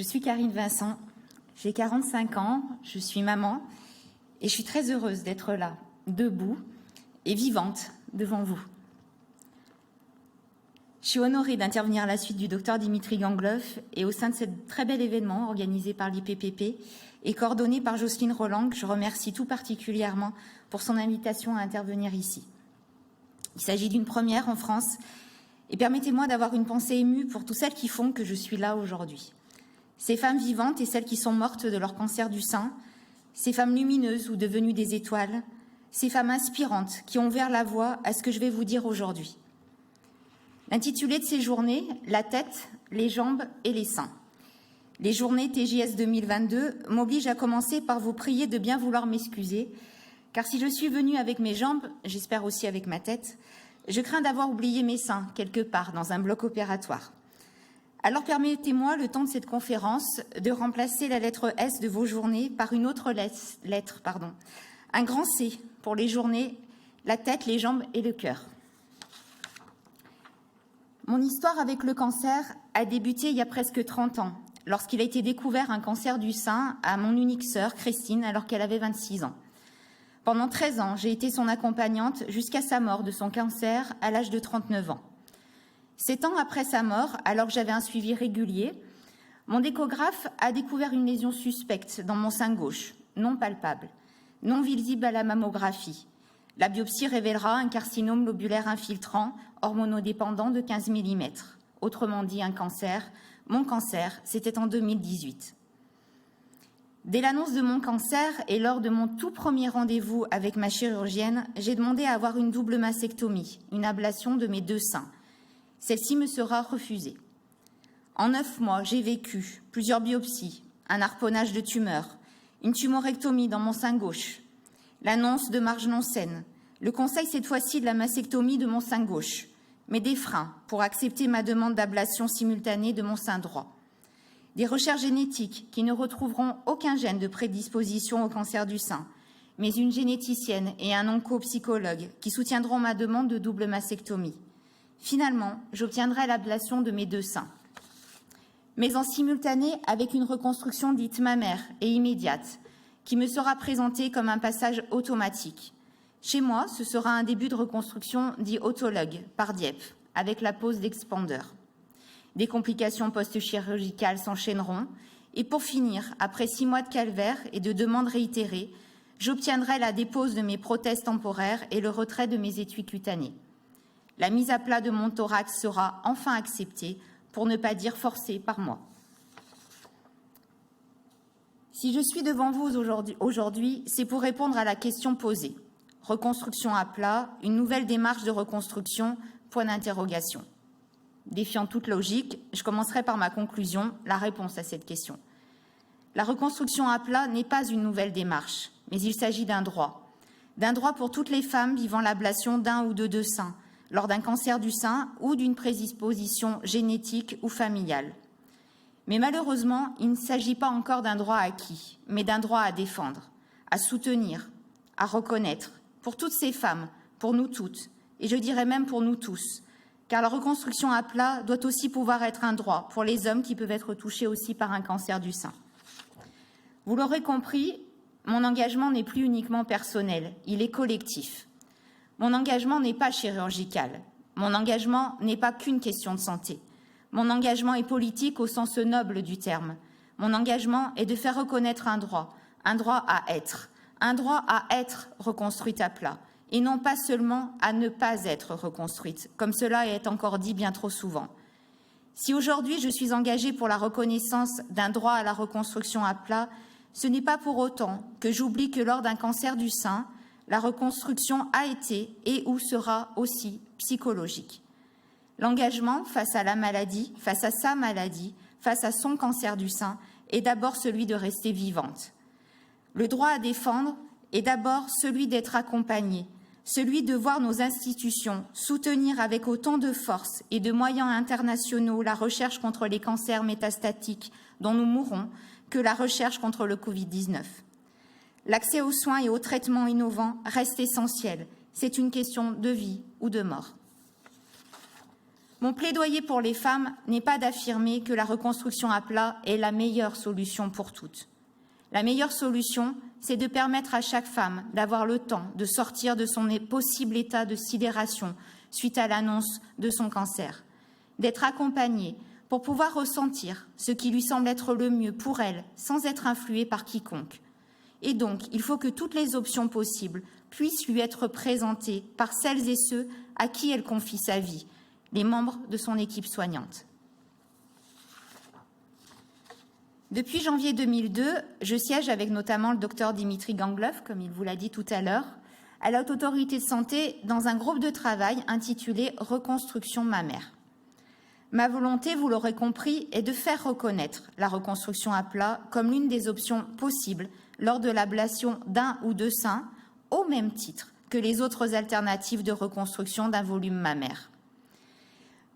Je suis Karine Vincent, j'ai 45 ans, je suis maman et je suis très heureuse d'être là, debout et vivante devant vous. Je suis honorée d'intervenir à la suite du docteur Dimitri Gangloff et au sein de ce très bel événement organisé par l'IPPP et coordonné par Jocelyne Roland, que je remercie tout particulièrement pour son invitation à intervenir ici. Il s'agit d'une première en France et permettez-moi d'avoir une pensée émue pour toutes celles qui font que je suis là aujourd'hui. Ces femmes vivantes et celles qui sont mortes de leur cancer du sein, ces femmes lumineuses ou devenues des étoiles, ces femmes inspirantes qui ont ouvert la voie à ce que je vais vous dire aujourd'hui. L'intitulé de ces journées, la tête, les jambes et les seins. Les journées TJS 2022 m'obligent à commencer par vous prier de bien vouloir m'excuser, car si je suis venue avec mes jambes, j'espère aussi avec ma tête, je crains d'avoir oublié mes seins quelque part dans un bloc opératoire. Alors permettez-moi, le temps de cette conférence, de remplacer la lettre S de vos journées par une autre lettre, un grand C pour les journées, la tête, les jambes et le cœur. Mon histoire avec le cancer a débuté il y a presque 30 ans, lorsqu'il a été découvert un cancer du sein à mon unique sœur, Christine, alors qu'elle avait 26 ans. Pendant 13 ans, j'ai été son accompagnante jusqu'à sa mort de son cancer à l'âge de 39 ans. 7 ans après sa mort, alors que j'avais un suivi régulier, mon échographe a découvert une lésion suspecte dans mon sein gauche, non palpable, non visible à la mammographie. La biopsie révélera un carcinome lobulaire infiltrant, hormonodépendant de 15 mm. Autrement dit, un cancer. Mon cancer, c'était en 2018. Dès l'annonce de mon cancer et lors de mon tout premier rendez-vous avec ma chirurgienne, j'ai demandé à avoir une double mastectomie, une ablation de mes 2 seins. Celle-ci me sera refusée. En 9 mois, j'ai vécu plusieurs biopsies, un harponnage de tumeurs, une tumorectomie dans mon sein gauche, l'annonce de marge non saine, le conseil cette fois-ci de la mastectomie de mon sein gauche, mais des freins pour accepter ma demande d'ablation simultanée de mon sein droit. Des recherches génétiques qui ne retrouveront aucun gène de prédisposition au cancer du sein, mais une généticienne et un oncopsychologue qui soutiendront ma demande de double mastectomie. Finalement, j'obtiendrai l'ablation de mes 2 seins, mais en simultané avec une reconstruction dite mammaire et immédiate, qui me sera présentée comme un passage automatique. Chez moi, ce sera un début de reconstruction dit autologue, par Dieppe, avec la pose d'expandeur. Des complications post-chirurgicales s'enchaîneront, et pour finir, après 6 mois de calvaire et de demandes réitérées, j'obtiendrai la dépose de mes prothèses temporaires et le retrait de mes étuis cutanés. La mise à plat de mon thorax sera enfin acceptée, pour ne pas dire forcée par moi. Si je suis devant vous aujourd'hui, c'est pour répondre à la question posée. Reconstruction à plat, une nouvelle démarche de reconstruction, point d'interrogation. Défiant toute logique, je commencerai par ma conclusion, la réponse à cette question. La reconstruction à plat n'est pas une nouvelle démarche, mais il s'agit d'un droit pour toutes les femmes vivant l'ablation d'un ou de 2 seins, lors d'un cancer du sein ou d'une prédisposition génétique ou familiale. Mais malheureusement, il ne s'agit pas encore d'un droit acquis, mais d'un droit à défendre, à soutenir, à reconnaître, pour toutes ces femmes, pour nous toutes, et je dirais même pour nous tous, car la reconstruction à plat doit aussi pouvoir être un droit pour les hommes qui peuvent être touchés aussi par un cancer du sein. Vous l'aurez compris, mon engagement n'est plus uniquement personnel, il est collectif. Mon engagement n'est pas chirurgical, mon engagement n'est pas qu'une question de santé. Mon engagement est politique au sens noble du terme. Mon engagement est de faire reconnaître un droit à être reconstruite à plat, et non pas seulement à ne pas être reconstruite, comme cela est encore dit bien trop souvent. Si aujourd'hui je suis engagée pour la reconnaissance d'un droit à la reconstruction à plat, ce n'est pas pour autant que j'oublie que lors d'un cancer du sein, la reconstruction a été et ou sera aussi psychologique. L'engagement face à la maladie, face à sa maladie, face à son cancer du sein, est d'abord celui de rester vivante. Le droit à défendre est d'abord celui d'être accompagnée, celui de voir nos institutions soutenir avec autant de force et de moyens internationaux la recherche contre les cancers métastatiques dont nous mourrons que la recherche contre le Covid-19. L'accès aux soins et aux traitements innovants reste essentiel. C'est une question de vie ou de mort. Mon plaidoyer pour les femmes n'est pas d'affirmer que la reconstruction à plat est la meilleure solution pour toutes. La meilleure solution, c'est de permettre à chaque femme d'avoir le temps de sortir de son possible état de sidération suite à l'annonce de son cancer, d'être accompagnée pour pouvoir ressentir ce qui lui semble être le mieux pour elle, sans être influée par quiconque. Et donc, il faut que toutes les options possibles puissent lui être présentées par celles et ceux à qui elle confie sa vie, les membres de son équipe soignante. Depuis janvier 2002, je siège avec notamment le docteur Dimitri Gangloff, comme il vous l'a dit tout à l'heure, à la Haute Autorité de Santé dans un groupe de travail intitulé « Reconstruction mammaire ». Ma volonté, vous l'aurez compris, est de faire reconnaître la reconstruction à plat comme l'une des options possibles lors de l'ablation d'un ou deux seins, au même titre que les autres alternatives de reconstruction d'un volume mammaire.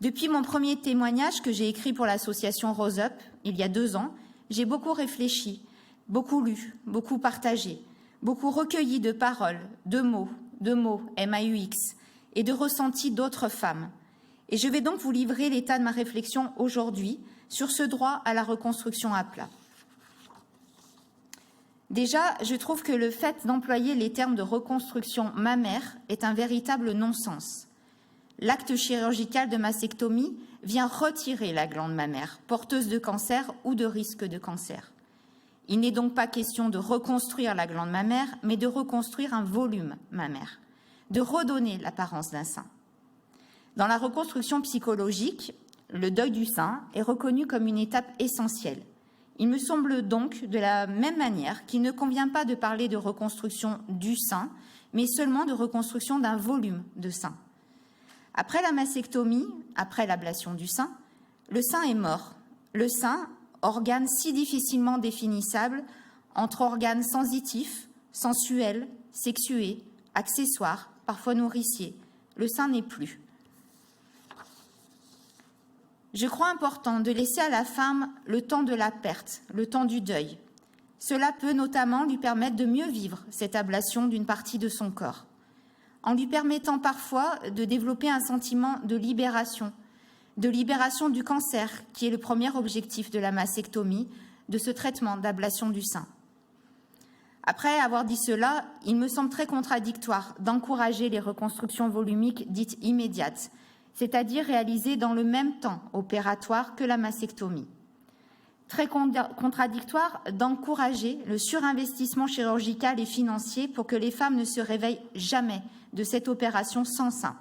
Depuis mon premier témoignage que j'ai écrit pour l'association Rose Up, il y a 2 ans, j'ai beaucoup réfléchi, beaucoup lu, beaucoup partagé, beaucoup recueilli de paroles, de mots, MAUX, et de ressentis d'autres femmes. Et je vais donc vous livrer l'état de ma réflexion aujourd'hui sur ce droit à la reconstruction à plat. Déjà, je trouve que le fait d'employer les termes de reconstruction mammaire est un véritable non-sens. L'acte chirurgical de mastectomie vient retirer la glande mammaire, porteuse de cancer ou de risque de cancer. Il n'est donc pas question de reconstruire la glande mammaire, mais de reconstruire un volume mammaire, de redonner l'apparence d'un sein. Dans la reconstruction psychologique, le deuil du sein est reconnu comme une étape essentielle. Il me semble donc, de la même manière, qu'il ne convient pas de parler de reconstruction du sein, mais seulement de reconstruction d'un volume de sein. Après la mastectomie, après l'ablation du sein, le sein est mort. Le sein, organe si difficilement définissable entre organes sensitifs, sensuels, sexués, accessoires, parfois nourriciers. Le sein n'est plus. Je crois important de laisser à la femme le temps de la perte, le temps du deuil. Cela peut notamment lui permettre de mieux vivre cette ablation d'une partie de son corps, en lui permettant parfois de développer un sentiment de libération du cancer, qui est le premier objectif de la mastectomie, de ce traitement d'ablation du sein. Après avoir dit cela, il me semble très contradictoire d'encourager les reconstructions volumiques dites immédiates, c'est-à-dire réalisées dans le même temps opératoire que la mastectomie. Très contradictoire d'encourager le surinvestissement chirurgical et financier pour que les femmes ne se réveillent jamais de cette opération sans sein,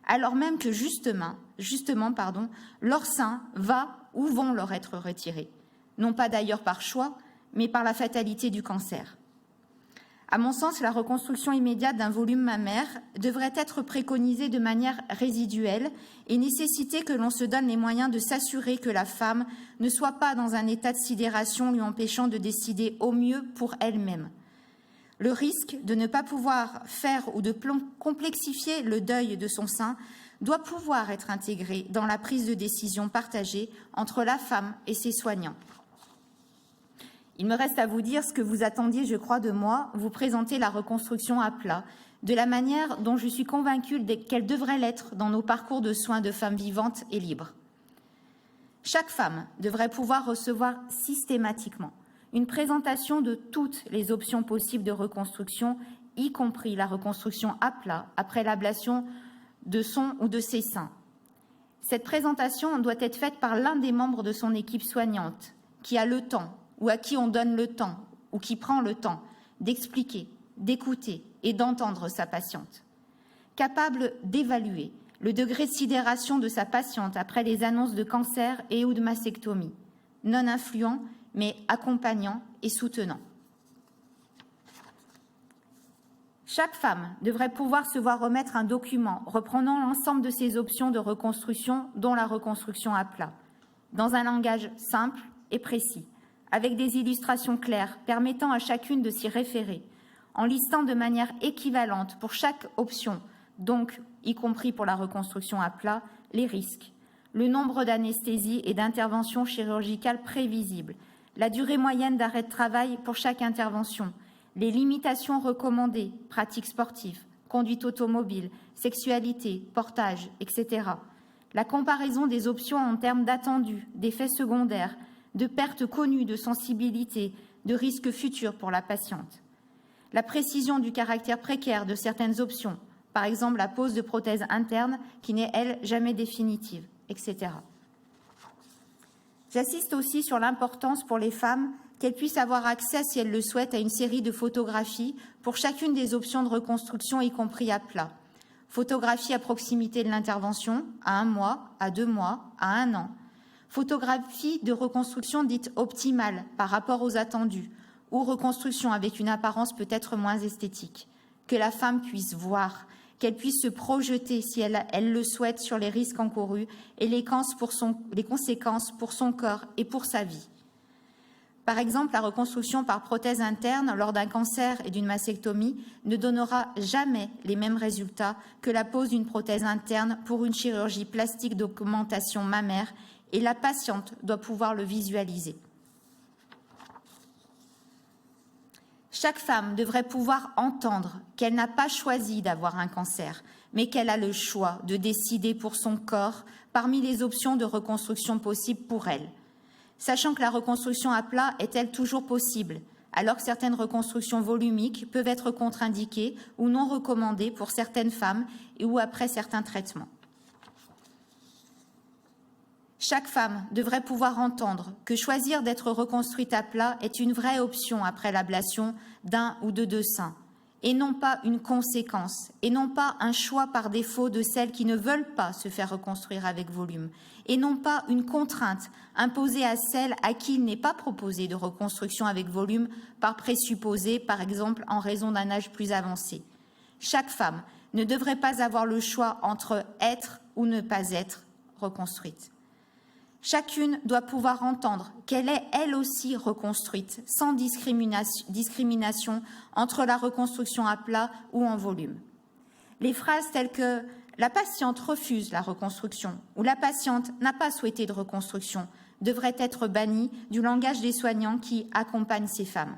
alors même que justement, leur sein va ou vont leur être retirés, non pas d'ailleurs par choix, mais par la fatalité du cancer. À mon sens, la reconstruction immédiate d'un volume mammaire devrait être préconisée de manière résiduelle et nécessiter que l'on se donne les moyens de s'assurer que la femme ne soit pas dans un état de sidération lui empêchant de décider au mieux pour elle-même. Le risque de ne pas pouvoir faire ou de complexifier le deuil de son sein doit pouvoir être intégré dans la prise de décision partagée entre la femme et ses soignants. Il me reste à vous dire ce que vous attendiez, je crois, de moi, vous présenter la reconstruction à plat, de la manière dont je suis convaincue qu'elle devrait l'être dans nos parcours de soins de femmes vivantes et libres. Chaque femme devrait pouvoir recevoir systématiquement une présentation de toutes les options possibles de reconstruction, y compris la reconstruction à plat après l'ablation de son ou de ses seins. Cette présentation doit être faite par l'un des membres de son équipe soignante qui a le temps, ou à qui on donne le temps, ou qui prend le temps d'expliquer, d'écouter et d'entendre sa patiente. Capable d'évaluer le degré de sidération de sa patiente après les annonces de cancer et ou de mastectomie, non influent, mais accompagnant et soutenant. Chaque femme devrait pouvoir se voir remettre un document reprenant l'ensemble de ses options de reconstruction, dont la reconstruction à plat, dans un langage simple et précis, avec des illustrations claires permettant à chacune de s'y référer, en listant de manière équivalente pour chaque option, donc y compris pour la reconstruction à plat, les risques, le nombre d'anesthésies et d'interventions chirurgicales prévisibles, la durée moyenne d'arrêt de travail pour chaque intervention, les limitations recommandées, pratiques sportives, conduite automobile, sexualité, portage, etc., la comparaison des options en termes d'attendus, d'effets secondaires, de pertes connues de sensibilité, de risques futurs pour la patiente. La précision du caractère précaire de certaines options, par exemple la pose de prothèses internes qui n'est, elle, jamais définitive, etc. J'assiste aussi sur l'importance pour les femmes qu'elles puissent avoir accès, si elles le souhaitent, à une série de photographies pour chacune des options de reconstruction, y compris à plat. Photographie à proximité de l'intervention, à 1 mois, à 2 mois, à 1 an. Photographie de reconstruction dite optimale par rapport aux attendus, ou reconstruction avec une apparence peut-être moins esthétique. Que la femme puisse voir, qu'elle puisse se projeter, si elle le souhaite, sur les risques encourus et les conséquences pour son corps et pour sa vie. Par exemple, la reconstruction par prothèse interne lors d'un cancer et d'une mastectomie ne donnera jamais les mêmes résultats que la pose d'une prothèse interne pour une chirurgie plastique d'augmentation mammaire, et la patiente doit pouvoir le visualiser. Chaque femme devrait pouvoir entendre qu'elle n'a pas choisi d'avoir un cancer, mais qu'elle a le choix de décider pour son corps parmi les options de reconstruction possibles pour elle. Sachant que la reconstruction à plat est-elle toujours possible, alors que certaines reconstructions volumiques peuvent être contre-indiquées ou non recommandées pour certaines femmes et ou après certains traitements. Chaque femme devrait pouvoir entendre que choisir d'être reconstruite à plat est une vraie option après l'ablation d'un ou de 2 seins, et non pas une conséquence, et non pas un choix par défaut de celles qui ne veulent pas se faire reconstruire avec volume, et non pas une contrainte imposée à celles à qui il n'est pas proposé de reconstruction avec volume par présupposé, par exemple en raison d'un âge plus avancé. Chaque femme ne devrait pas avoir le choix entre être ou ne pas être reconstruite. Chacune doit pouvoir entendre qu'elle est elle aussi reconstruite, sans discrimination entre la reconstruction à plat ou en volume. Les phrases telles que « la patiente refuse la reconstruction » ou « la patiente n'a pas souhaité de reconstruction » devraient être bannies du langage des soignants qui accompagnent ces femmes.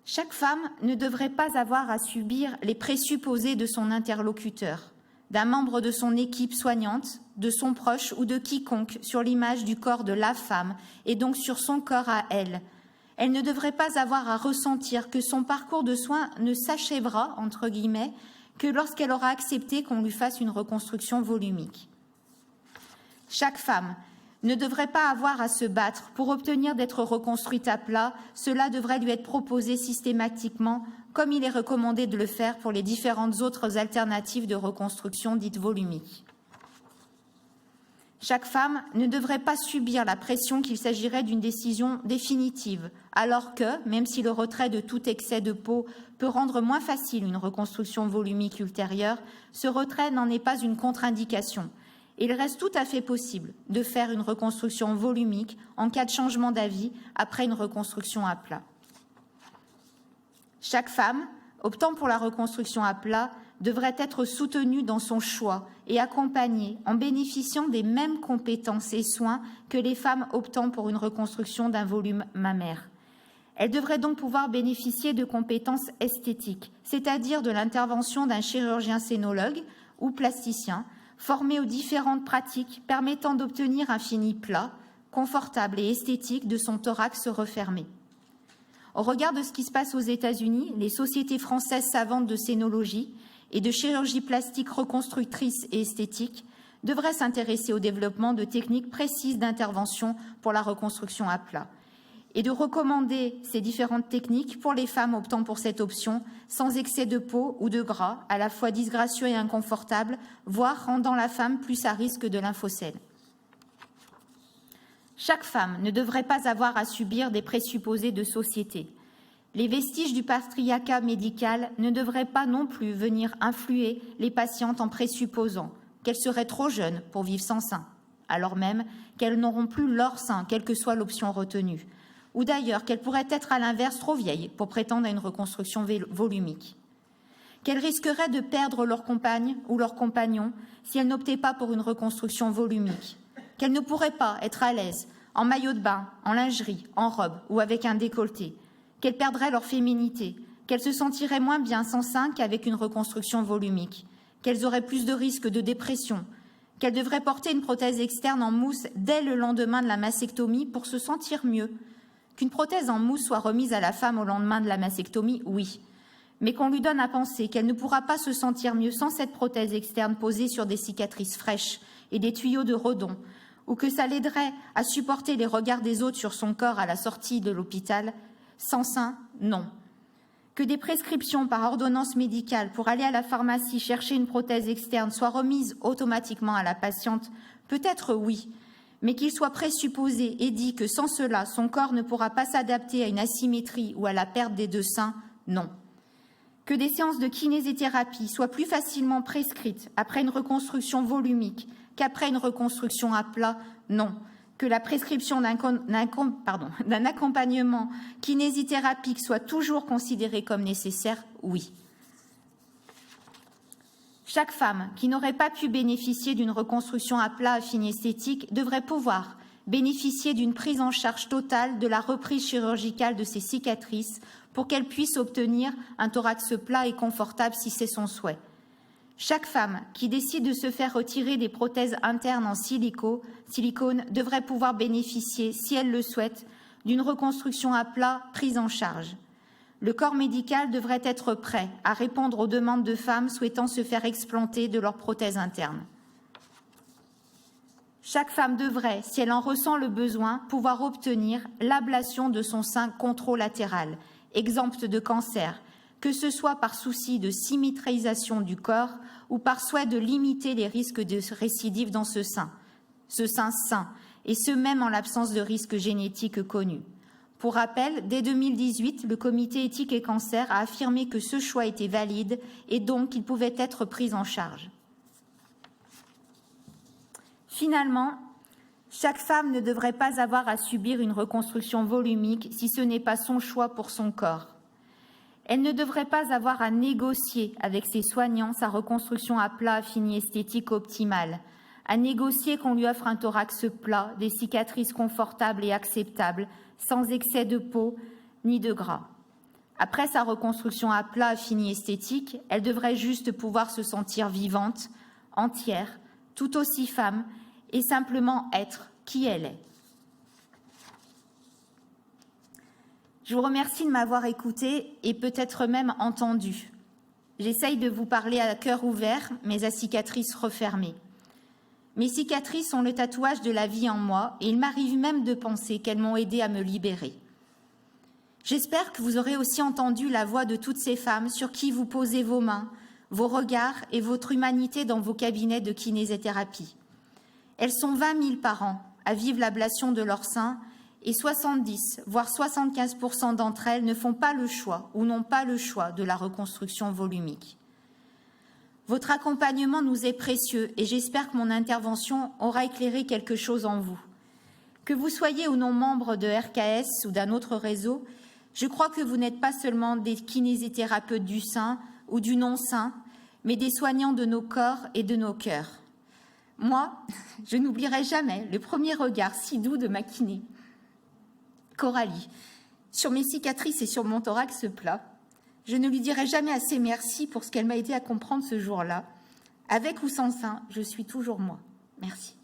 Chaque femme ne devrait pas avoir à subir les présupposés de son interlocuteur, d'un membre de son équipe soignante, de son proche ou de quiconque sur l'image du corps de la femme et donc sur son corps à elle. Elle ne devrait pas avoir à ressentir que son parcours de soins ne s'achèvera, entre guillemets, que lorsqu'elle aura accepté qu'on lui fasse une reconstruction volumique. Chaque femme ne devrait pas avoir à se battre pour obtenir d'être reconstruite à plat, cela devrait lui être proposé systématiquement, comme il est recommandé de le faire pour les différentes autres alternatives de reconstruction dites volumiques. Chaque femme ne devrait pas subir la pression qu'il s'agirait d'une décision définitive, alors que, même si le retrait de tout excès de peau peut rendre moins facile une reconstruction volumique ultérieure, ce retrait n'en est pas une contre-indication. Il reste tout à fait possible de faire une reconstruction volumique en cas de changement d'avis après une reconstruction à plat. Chaque femme, optant pour la reconstruction à plat, devrait être soutenue dans son choix et accompagnée en bénéficiant des mêmes compétences et soins que les femmes optant pour une reconstruction d'un volume mammaire. Elle devrait donc pouvoir bénéficier de compétences esthétiques, c'est-à-dire de l'intervention d'un chirurgien scénologue ou plasticien, formé aux différentes pratiques permettant d'obtenir un fini plat, confortable et esthétique de son thorax refermé. Au regard de ce qui se passe aux États-Unis, les sociétés françaises savantes de scénologie et de chirurgie plastique reconstructrice et esthétique devraient s'intéresser au développement de techniques précises d'intervention pour la reconstruction à plat et de recommander ces différentes techniques pour les femmes optant pour cette option sans excès de peau ou de gras, à la fois disgracieux et inconfortable, voire rendant la femme plus à risque de lymphocèle. Chaque femme ne devrait pas avoir à subir des présupposés de société. Les vestiges du patriarcat médical ne devraient pas non plus venir influer les patientes en présupposant qu'elles seraient trop jeunes pour vivre sans sein, alors même qu'elles n'auront plus leur sein, quelle que soit l'option retenue, ou d'ailleurs qu'elles pourraient être à l'inverse trop vieilles pour prétendre à une reconstruction volumique. Qu'elles risqueraient de perdre leur compagne ou leur compagnon si elles n'optaient pas pour une reconstruction volumique, qu'elles ne pourraient pas être à l'aise en maillot de bain, en lingerie, en robe ou avec un décolleté, qu'elles perdraient leur féminité, qu'elles se sentiraient moins bien sans sein qu'avec une reconstruction volumique, qu'elles auraient plus de risques de dépression, qu'elles devraient porter une prothèse externe en mousse dès le lendemain de la mastectomie pour se sentir mieux. Qu'une prothèse en mousse soit remise à la femme au lendemain de la mastectomie, oui. Mais qu'on lui donne à penser qu'elle ne pourra pas se sentir mieux sans cette prothèse externe posée sur des cicatrices fraîches et des tuyaux de Redon, ou que ça l'aiderait à supporter les regards des autres sur son corps à la sortie de l'hôpital, sans sein, non. Que des prescriptions par ordonnance médicale pour aller à la pharmacie chercher une prothèse externe soient remises automatiquement à la patiente, peut-être oui, mais qu'il soit présupposé et dit que sans cela, son corps ne pourra pas s'adapter à une asymétrie ou à la perte des deux seins, non. Que des séances de kinésithérapie soient plus facilement prescrites après une reconstruction volumique qu'après une reconstruction à plat, non. Que la prescription d'un accompagnement kinésithérapique soit toujours considérée comme nécessaire, oui. Chaque femme qui n'aurait pas pu bénéficier d'une reconstruction à plat à fin esthétique devrait pouvoir bénéficier d'une prise en charge totale de la reprise chirurgicale de ses cicatrices pour qu'elle puisse obtenir un thorax plat et confortable si c'est son souhait. Chaque femme qui décide de se faire retirer des prothèses internes en silicone devrait pouvoir bénéficier, si elle le souhaite, d'une reconstruction à plat prise en charge. Le corps médical devrait être prêt à répondre aux demandes de femmes souhaitant se faire explanter de leurs prothèses internes. Chaque femme devrait, si elle en ressent le besoin, pouvoir obtenir l'ablation de son sein contralatéral, exempte de cancer, que ce soit par souci de symétrisation du corps ou par souhait de limiter les risques de récidive dans ce sein sain, et ce même en l'absence de risque génétique connu. Pour rappel, dès 2018, le Comité éthique et cancer a affirmé que ce choix était valide et donc qu'il pouvait être pris en charge. Finalement, chaque femme ne devrait pas avoir à subir une reconstruction volumique si ce n'est pas son choix pour son corps. Elle ne devrait pas avoir à négocier avec ses soignants sa reconstruction à plat à fin esthétique optimale, à négocier qu'on lui offre un thorax plat, des cicatrices confortables et acceptables, sans excès de peau ni de gras. Après sa reconstruction à plat à fin esthétique, elle devrait juste pouvoir se sentir vivante, entière, tout aussi femme, et simplement être qui elle est. Je vous remercie de m'avoir écouté et peut-être même entendu. J'essaye de vous parler à cœur ouvert, mais à cicatrices refermées. Mes cicatrices sont le tatouage de la vie en moi et il m'arrive même de penser qu'elles m'ont aidé à me libérer. J'espère que vous aurez aussi entendu la voix de toutes ces femmes sur qui vous posez vos mains, vos regards et votre humanité dans vos cabinets de kinésithérapie. Elles sont 20 000 par an à vivre l'ablation de leur sein et 70, voire 75% d'entre elles ne font pas le choix ou n'ont pas le choix de la reconstruction volumique. Votre accompagnement nous est précieux et j'espère que mon intervention aura éclairé quelque chose en vous. Que vous soyez ou non membre de RKS ou d'un autre réseau, je crois que vous n'êtes pas seulement des kinésithérapeutes du sein ou du non-sein, mais des soignants de nos corps et de nos cœurs. Moi, je n'oublierai jamais le premier regard si doux de ma kiné, Coralie, sur mes cicatrices et sur mon thorax plat. Je ne lui dirai jamais assez merci pour ce qu'elle m'a aidé à comprendre ce jour-là. Avec ou sans sein, je suis toujours moi. Merci.